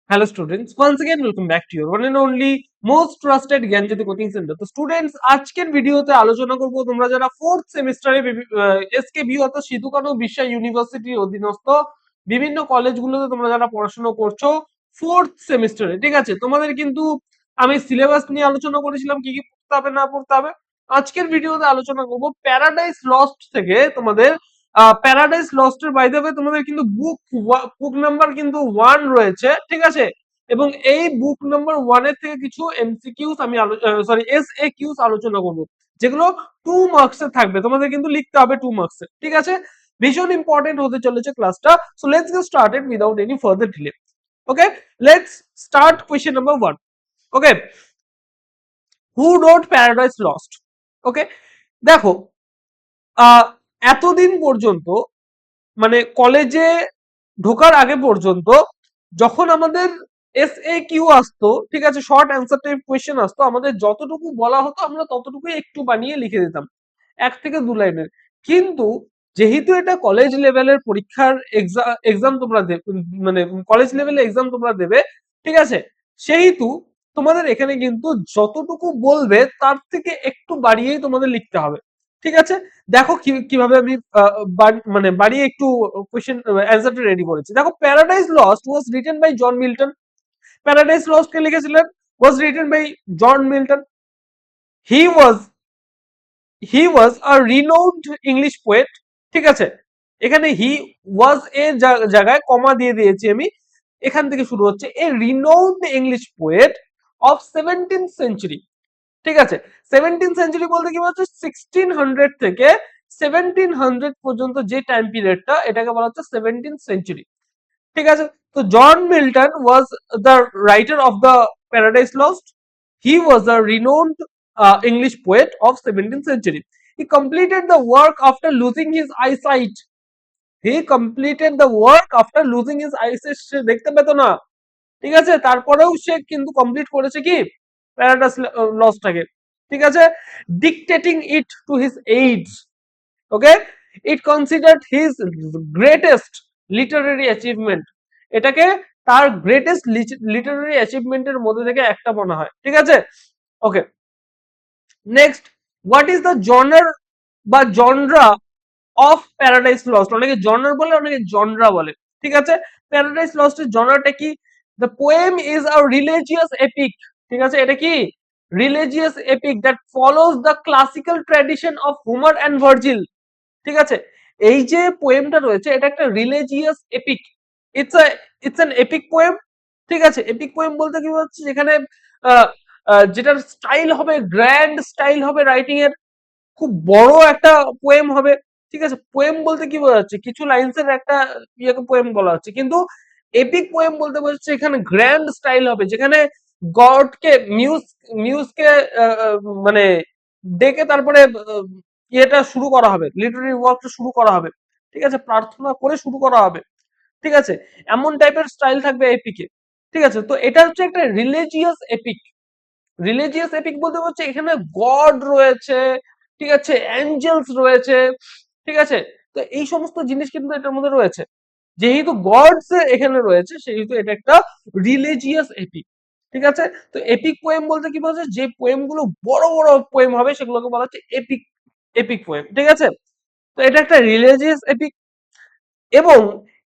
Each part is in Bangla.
Hello students, once again welcome back to your one and only most trusted Gyanjyoti coaching centre. তো স্টুডেন্টস আজকের ভিডিওতে আলোচনা করব তোমরা যারা ফোর্থ সেমিস্টারে এসকেবি অর্থাৎ সিধু কানু বিশ্ব ইউনিভার্সিটির অধীনস্থ বিভিন্ন কলেজগুলোতে তোমরা যারা পড়াশোনা করছো ফোর্থ সেমিস্টারে, ঠিক আছে, তোমাদের কিন্তু আমি সিলেবাস নিয়ে আলোচনা করেছিলাম কি কি পড়তে হবে না পড়তে হবে। আজকের ভিডিওতে আলোচনা করব প্যারাডাইস লস্ট থেকে তোমাদের প্যারাডাইস লস্ট এর বাই দ্য ওয়ে তোমাদের কিন্তু বুক নাম্বার কিন্তু 1 রয়েছে, ঠিক আছে, এবং এই বুক নাম্বার 1 এর থেকে কিছু এমসিকিউস আমি এসএকিউস আলোচনা করব, যেগুলো 2 মার্কস এর থাকবে, তোমাদের কিন্তু লিখতে হবে 2 মার্কস এর, ঠিক আছে। ভীষণ ইম্পর্টেন্ট হতে চলেছে ক্লাসটা। So let's get started without any further delay. Okay, let's start question number 1। Okay, who wrote Paradise Lost? Okay, দেখো, এতদিন পর্যন্ত মানে কলেজে ঢোকার আগে পর্যন্ত যখন আমাদের এসএকিউ আসতো, ঠিক আছে, শর্ট অ্যান্সার টাইপ কোয়েশ্চেন আসতো, আমাদের যতটুকু বলা হতো আমরা ততটুকুই একটু বানিয়ে লিখে দিতাম, 1 থেকে 2 লাইনের। কিন্তু যেহেতু এটা কলেজ লেভেলের পরীক্ষার এক্সাম তোমরা মানে কলেজ লেভেলে এক্সাম তোমরা দেবে, ঠিক আছে, সেহেতু তোমাদের এখানে কিন্তু যতটুকু বলবে তার থেকে একটু বাড়িয়েই তোমাদের লিখতে হবে, ঠিক আছে। দেখো কিভাবে আমি মানে বাড়িয়ে একটু কোশ্চেন অ্যান্সারটা রেডি করেছি। দেখো, Paradise Lost was written by John Milton. Paradise Lost কে লিখেছিলেন? Was written by John Milton. He was he was a renowned English poet, ঠিক আছে। এখানে হি ওয়াজ এর জায়গায় কমা দিয়ে দিয়েছি আমি, এখান থেকে শুরু হচ্ছে এ renowned English poet of 17th century, ঠিক আছে। 17th সেঞ্চুরি বলতে কি বলছে, 1600 থেকে 1700 পর্যন্ত যে টাইম পিরিয়ডটা, এটাকে বলা হচ্ছে 17th সেঞ্চুরি, ঠিক আছে। তো John Milton was the writer of the Paradise Lost. He was a renowned English poet of 17th century. He completed the work after losing his eyesight. He completed the work after losing his eyesight. সে দেখতে পেত না, ঠিক আছে, তারপরেও সে কিন্তু কমপ্লিট করেছে কি প্যারাডাইস লস্টটাকে, ঠিক আছে। Dictating it to his aides, okay, it considered his greatest literary achievement. এটাকে তার গ্রেটেস্ট লিটারারি অ্যাচিভমেন্টের মধ্যে থেকে একটা মনে হয়, ঠিক আছে। Okay, next, what is the জনার বা জনরা অফ প্যারাডাইস লস্ট? অনেকে জনার বলে, অনেকে জনরা বলে, ঠিক আছে। প্যারাডাইস লস্টের জনারটা কি? The poem is a religious epic, ঠিক আছে। এটা কি? Religious epic that follows the classical tradition of Homer and Virgil, ঠিক আছে। এই যে পোয়েমটা রয়েছে এটা একটা religious epic. It's a it's an epic poem, ঠিক আছে। এপিক পোয়েম বলতে কি হচ্ছে, যেখানে যেটার স্টাইল হবে গ্র্যান্ড স্টাইল হবে, রাইটিং এর খুব বড় একটা পোয়েম হবে, ঠিক আছে। পোয়েম বলতে কি বোঝা যাচ্ছে, কিছু লাইনসের একটা ইয়েকে পোয়েম বলা হচ্ছে, কিন্তু এপিক পোয়েম বলতে বোঝাচ্ছে এখানে গ্র্যান্ড স্টাইল হবে, যেখানে গডকে মিউজকে মানে ডেকে তারপরে ইয়েটা শুরু করা হবে, লিটারারি ওয়ার্কটা শুরু করা হবে, ঠিক আছে, প্রার্থনা করে শুরু করা হবে, ঠিক আছে। এমন টাইপের স্টাইল থাকবে এপিকে, ঠিক আছে। তো এটা হচ্ছে একটা রিলিজিয়াস এপিক। রিলিজিয়াস এপিক বলতে হচ্ছে এখানে গড রয়েছে, ঠিক আছে, অ্যাঞ্জেলস রয়েছে, ঠিক আছে। তো এই সমস্ত জিনিস কিন্তু এটার মধ্যে রয়েছে। যেহেতু গডস এখানে রয়েছে সেহেতু এটা একটা রিলিজিয়াস এপিক, ঠিক আছে। তো এপিক পোয়েম বলতে কি বলছে, যে পোয়েম গুলো বড় বড় পোয়েম হবে সেগুলোকে বলা হচ্ছে এপিক এপিক পোয়েম, ঠিক আছে। তো এটা একটা রিলিজিয়াস এপিক। এবং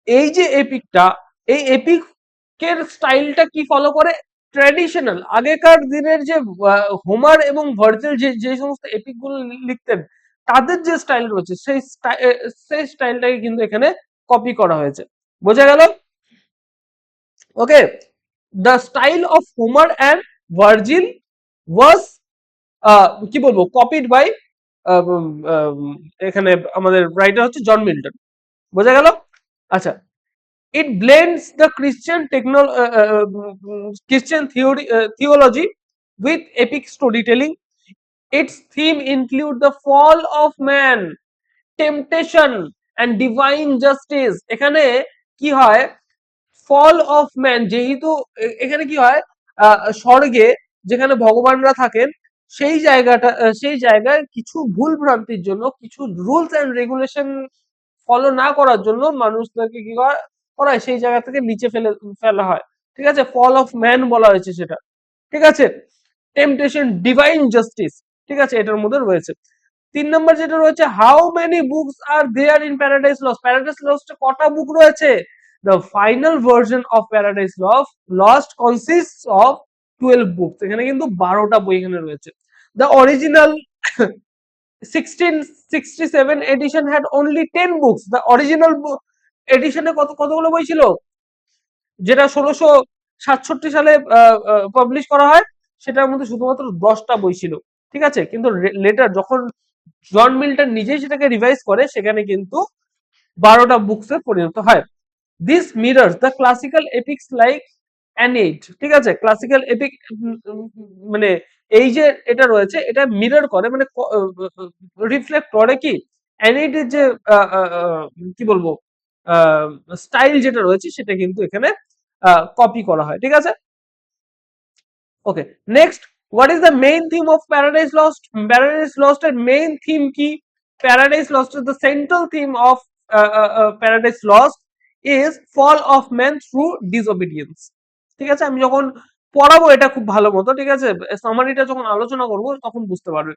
এই যে এপিকটা, এই এপিকের স্টাইলটা কি ফলো করে? ট্র্যাডিশনাল, আগেকার দিনের যে হোমার এবং ভার্জিল যে যে সমস্ত এপিক গুলো লিখতেন, তাদের যে স্টাইল রয়েছে সেই স্টাইলটাকে কিন্তু এখানে কপি করা হয়েছে। বোঝা গেল? Okay, the style of Homer and Virgil was কি বলবো, কপিড বাই এখানে আমাদের রাইটার হচ্ছে জন মিল্টন। বোঝা গেল? আচ্ছা, it blends the Christian theology with epic storytelling. Its theme include the fall of man, temptation and divine justice. এখানে কি হয়, ফল অফ ম্যান, যেহেতু এখানে কি হয়, স্বর্গে যেখানে ভগবানরা থাকেন সেই জায়গায় কিছু ভুল ভ্রান্তির জন্য, কিছু রুলস এন্ড রেগুলেশন ফলো না করার জন্য মানুষদেরকে কি করা হয়, সেই জায়গা থেকে নিচে ফেলা হয়। ঠিক আছে, ফল অফ ম্যান বলা হয়েছে সেটা, ঠিক আছে, টেম্পটেশন, ডিভাইন জাস্টিস, ঠিক আছে, এটার মধ্যে রয়েছে। 3 নম্বর যেটা রয়েছে, how many books are there in Paradise Lost. Paradise Lost কটা বুক রয়েছে? The final version of Paradise Lost consists of 12 books. এখানে কিন্তু 12টা বই এখানে রয়েছে। The original 1667 edition had only 10 books. The original এডিশনে কতগুলো বই ছিল? যেটা 1667 সালে পাবলিশ করা হয়, সেটার মধ্যে শুধুমাত্র 10টা বই ছিল, ঠিক আছে। কিন্তু লেটার যখন জন মিল্টন নিজেই সেটাকে রিভাইজ করে, সেখানে কিন্তু 12টা বুকসে পরিণত হয়। This mirrors the classical epics like Aeneid, ঠিক আছে, ক্লাসিক্যাল এপিক মানে এই যে এটা রয়েছে, এটা মিরর করে, মানে রিফ্লেক্ট করে কি অ্যানেইডের যে কি বলবো স্টাইল যেটা রয়েছে, সেটা কিন্তু এখানে কপি করা হয়, ঠিক আছে। Okay, next, what is the main theme of Paradise Lost? Paradise Lost এর মেইন থিম কি? প্যারাডাইস লস্ট এর the central theme of Paradise Lost is fall of man through disobedience, ঠিক আছে। আমি যখন পড়াবো এটা খুব ভালো মতো, ঠিক আছে, সামারিটা যখন আলোচনা করব তখন বুঝতে পারবে।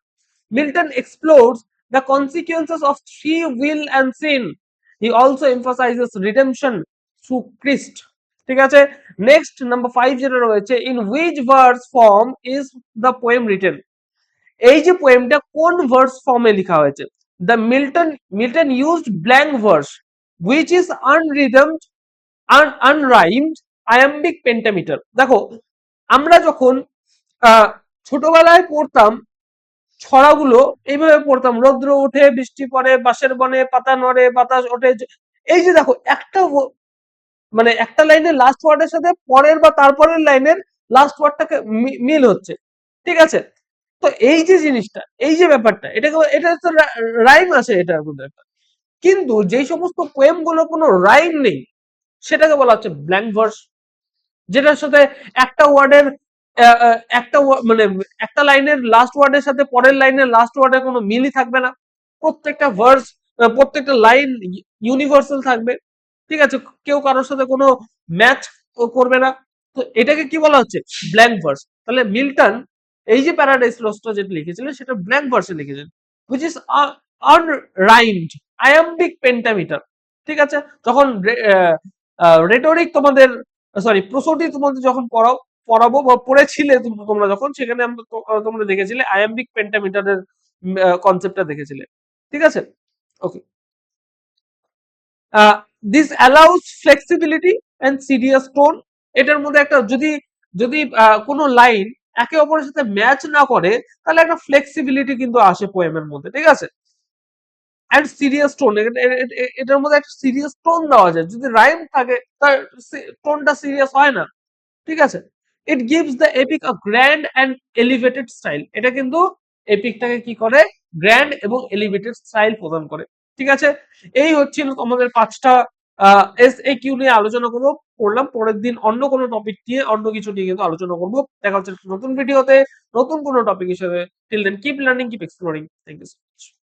Milton explores the consequences of free will and sin. He also emphasises redemption through Christ, ঠিক আছে। নেক্সট নাম্বার 5 যেটা রয়েছে, in which verse form is the poem written. এই যে পোয়েমটা কোন ভার্স ফর্মে লেখা হয়েছে? The Milton used blank verse which is unrhythmed unrhymed iambic pentameter. দেখো, আমরা যখন ছোটবেলায় পড়তাম ছড়াগুলো, এইভাবে পড়তাম, রৌদ্র ওঠে, বৃষ্টি পড়ে, বাঁশের বনে পাতা নড়ে, বাতাস ওঠে। এই যে দেখো, মানে একটা লাইনের লাস্ট ওয়ার্ডের সাথে পরের বা তারপরের লাইনের লাস্ট ওয়ার্ডটাকে মিল হচ্ছে, ঠিক আছে। তো এই যে জিনিসটা, এই যে ব্যাপারটা, এটা তো রাইম আছে এটার মধ্যে একটা। কিন্তু যেই সমস্ত পোয়েম গুলো কোনো রাইম নেই, সেটাকে বলা হচ্ছে ব্ল্যাঙ্ক ভার্স, যেটার সাথে একটা ওয়ার্ডের মানে একটা লাইনের লাস্ট ওয়ার্ডের সাথে পরের লাইনের লাস্ট ওয়ার্ডের কোনো মিলই থাকবে না। প্রত্যেকটা ভার্স, প্রত্যেকটা লাইন ইউনিভার্সাল থাকবে, ঠিক আছে, কেউ কারোর সাথে কোনো ম্যাচ করবে না। তো এটাকে কি বলা হচ্ছে? Blank verse. তাহলে মিল্টন এই যে প্যারাডাইস লস্টটা যেটা লিখেছিলেন, সেটা ব্ল্যাঙ্ক ভার্সে লিখেছেন, হুইচ ইজ আনরাইমড আয়াম্বিক পেন্টামিটার, ঠিক আছে। যখন রেটরিক তোমাদের, সরি, প্রসোডি তোমাদের যখন পড়াবো বা পড়েছিলে তোমরা যখন, সেখানে তোমরা দেখেছিলে আয়াম্বিক পেন্টামিটারের কনসেপ্টটা দেখেছিলে, ঠিক আছে। Okay, this allows flexibility and serious tone. এটার মধ্যে একটা যদি যদি কোনো লাইন একে অপরের সাথে ম্যাচ না করে, তাহলে একটা ফ্লেক্সিবিলিটি কিন্তু আসে পোয়েমের মধ্যে, ঠিক আছে। অ্যান্ড সিরিয়াস টোন, এটার মধ্যে একটা সিরিয়াস টোন দেওয়া যায়। যদি রাইম থাকে, তার টোনটা সিরিয়াস হয় না, ঠিক আছে। It gives the epic a grand and elevated style. এটা কিন্তু এপিকটাকে কি করে? গ্র্যান্ড এবং এলিভেটেড স্টাইল প্রদান করে, ঠিক আছে। এই হচ্ছিল আমাদের 5টা এসএকিউ নিয়ে আলোচনা করবো, করলাম। পরের দিন অন্য কোনো টপিক নিয়ে, অন্য কিছু নিয়ে কিন্তু আলোচনা করবো। দেখা হচ্ছে নতুন ভিডিওতে নতুন কোনো টপিক হিসেবে। Till then keep learning, keep exploring. Thank you so much.